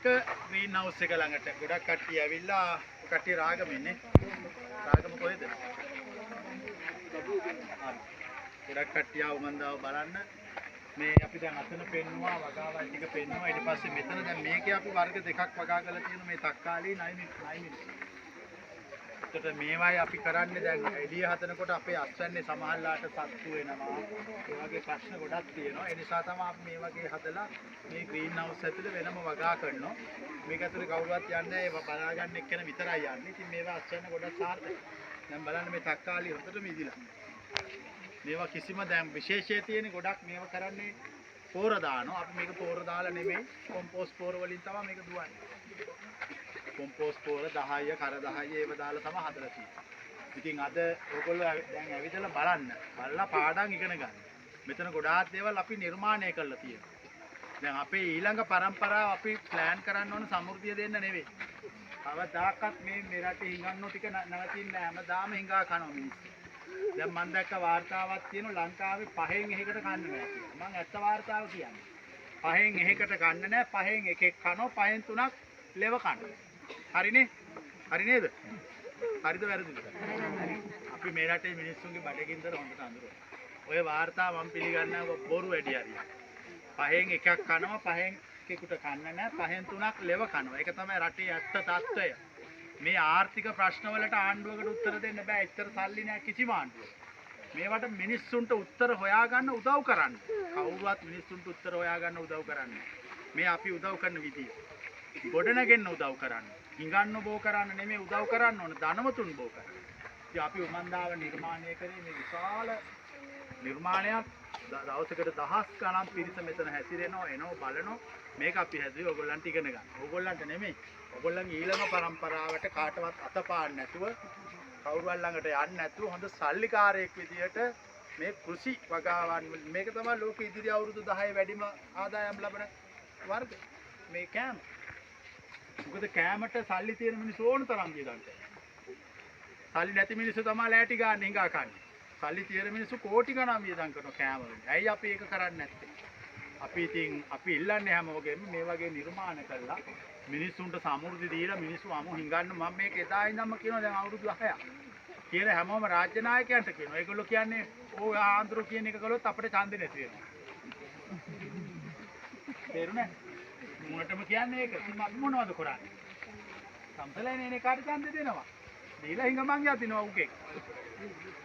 Green house එක ළඟට ගොඩක් කට්ටිය ඇවිල්ලා කට්ටිය රාගමෙන්නේ. රාගම කොහෙද? ගොඩක් කට්ටිය ආව මන් දාව බලන්න. මේ අපි දැන් අතන පෙන්නවා වගාවල් ටික පෙන්නවා. ඊට පස්සේ මෙතන දැන් මේකේ අපි වර්ග දෙකක් වගා කරලා තියෙනවා. මේ තක්කාලි නයි. ඒකට මේවයි අපි කරන්නේ දැන් එළිය හදනකොට අපේ අස්වැන්නේ සමහරලාට සත්තු වෙනවා. ඒ වගේ ප්‍රශ්න ගොඩක් තියෙනවා. ඒ නිසා තමයි අපි මේ වගේ හදලා මේ ග්‍රීන් හවුස් ඇතුලේ වෙනම වගා කරනවා. මේක ඇතුලේ කවුරුවත් යන්නේ නැහැ. ඒව බලා ගන්න එක්කෙන විතරයි යන්නේ. ඉතින් මේවා අස්වැන්න ගොඩක් සාර්ථකයි. දැන් බලන්න මේ තක්කාලි හොඳටම ඉදිලා. මේවා කිසිම දැන් විශේෂය තියෙන ගොඩක් මේවා කරන්නේ පෝර දානවා. අපි මේක පෝර දාලා නෙමෙයි කොම්පෝස්ට් පෝර වලින් තමයි මේක දුවන්නේ. කොම්පෝස්ට් පෝර 10 කර 10 ඒව දාලා තමයි හදලා තියෙන්නේ. ඉතින් අද ඔයගොල්ලෝ දැන් ඇවිදලා බලන්න. බලලා පාඩම් ඉගෙන ගන්න. මෙතන ගොඩාක් දේවල් අපි නිර්මාණය කරලා තියෙනවා. දැන් අපේ ඊළඟ පරම්පරාව අපි ප්ලෑන් කරන්න ඕන සමෘද්ධිය දෙන්න නෙවෙයි. අවදාකත් මේ රටේ හිඟන්නෝ ටික නැවතින්නේ නැහැ. හැමදාම හිඟා කනවා මිනිස්සු. දැන් මම දැක්ක වාර්තාවක් තියෙනවා ලංකාවේ 5න් එකකට කන්නේ නැහැ කියලා. මම ඇත්ත වාර්තාව කියන්නේ. 5න් එකකට කන්නේ නැහැ. 5න් එකෙක් කනවා. 5න් 3ක් ලෙව කනවා. හරිනේ? හරි නේද? හරිද වැරදිද? අපි මේ රටේ මිනිස්සුන්ගේ බඩගින්දර හොඳට අඳුරනවා. ඔය වාර්තාව මම පිළිගන්නවා බොරු වැඩි හරිය. 5න් එකක් කනවා 5න් එකෙකුට කන්නේ නැහැ. 5න් 3ක් ලෙව කනවා. ඒක තමයි රටේ ඇත්ත తত্ত্বය. මේ ආර්ථික ප්‍රශ්න වලට ආණ්ඩුවකට උත්තර දෙන්න බෑ. ඇත්තට සල්ලි නෑ කිසිම ආණ්ඩුවක. මේවට මිනිස්සුන්ට උත්තර හොයාගන්න උදව් කරන්න. කවුරුවත් මිනිස්සුන්ට උත්තර හොයාගන්න උදව් කරන්නේ. මේ අපි උදව් කරන විදිය. ගොඩනගෙන්න උදව් කරන්න. හිඟන්න බෝ කරන්න නෙමෙයි උදව් කරන්න ඕන. ධනවතුන් බෝ කරන්න. ඉතින් අපි උමන්දාව නිර්මාණය කරේ මේ විශාල නිර්මාණයක්. දවසකට දහස් ගණන් පිරිස මෙතන හැසිරෙනවා එනවා බලනවා. මේක අපි හැදුවේ ඔයගොල්ලන්ට ඉගෙන ගන්න. ඔයගොල්ලන්ට නෙමෙයි. ඔයගොල්ලන්ගේ ඊළඟ පරම්පරාවට කාටවත් අතපාන්න නැතුව කවුරුන් ළඟට යන්නේ නැතුව හොඳ සල්ලිකාරයෙක් විදියට මේ කෘෂි වගාවන් මේක තමයි ලෝක ඉදිරි අවුරුදු 10 වැඩිම ආදායම් ලබන වර්ග. මේ කෑම. මොකද කෑමට සල්ලි තියෙන මිනිස්සු ඕන තරම් වියදම් කරනවා. සල්ලි නැති මිනිස්සු තමයි ලෑටි ගන්න හිඟා කන්නේ. සල්ලි තියෙන මිනිස්සු කෝටි ගණන් වියදම් කරනවා කෑම වලින්. ඇයි අපි ඒක කරන්නේ නැත්තේ? අපි ඉල්ලන්නේ හැමෝගෙම මේ වගේ නිර්මාණ කළා මිනිස්සුන්ට සමෘද්ධි දීලා මිනිස්සු අමු හිඟන්න මම මේක එදා ඉඳන්ම කියනවා දැන් අවුරුදු 10ක් කියලා හැමෝම රාජ්‍ය නායකයන්ට කියනවා. ඒගොල්ලෝ කියන්නේ ඕ ආන්දරු කියන එක කළොත් අපිට ඡන්දෙ නැති වෙනවා. තේරුණා? මොනටම කියන්නේ ඒක. ඉතින් අපි මොනවද කරන්නේ? සම්පලයිනේ නේ කාට ඡන්දෙ දෙනවා. දීලා හිඟමන් යතිනවා උකේ.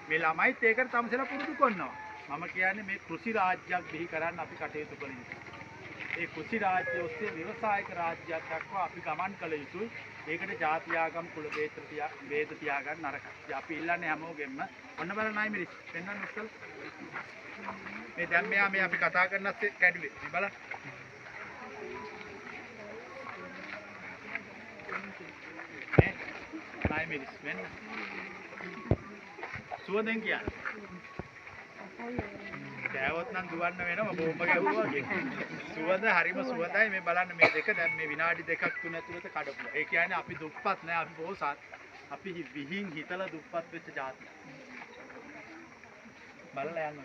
මේ ළමයිත් ඒකට තමසලා පුරුදු කරනවා. මම කියන්නේ මේ කෘෂි රාජ්‍යයක් බිහි කරන්න අපි කටයුතු කළ යුතුයි. ඒ කෘෂි රාජ්‍ය ඔස්සේ ව්‍යවසායික රාජ්‍යයක් දක්වා අපි ගමන් කළ යුතුයි. ඒකට ජාති ආගම් කුල ભેද තියාගන්න නරකයි. අපි ඉල්ලන්නේ හැමෝගෙම ඔන්න බලන්නයි මිරිස්. පෙන්වන්න ඉස්සෙල්. මේ දැන් මේ අපි කතා කරනත් කැඩුවේ. මේ බලන්න. නයි මිරිස් වෙන්න. සුවඳෙන් කියන්නේ. කෑවොත් නම් දුවන්න වෙනවා බෝම්බ ගැහුවා වගේ. සුවඳ හරිම සුවඳයි මේ බලන්න මේ දෙක දැන් මේ විනාඩි දෙකක් තුන ඇතුළත කඩපුවා. ඒ කියන්නේ අපි දුප්පත් නෑ අපි බොහොසත්. අපි විහිං හිතලා දුප්පත් වෙච්ච જાතිය. බලලා යන්න.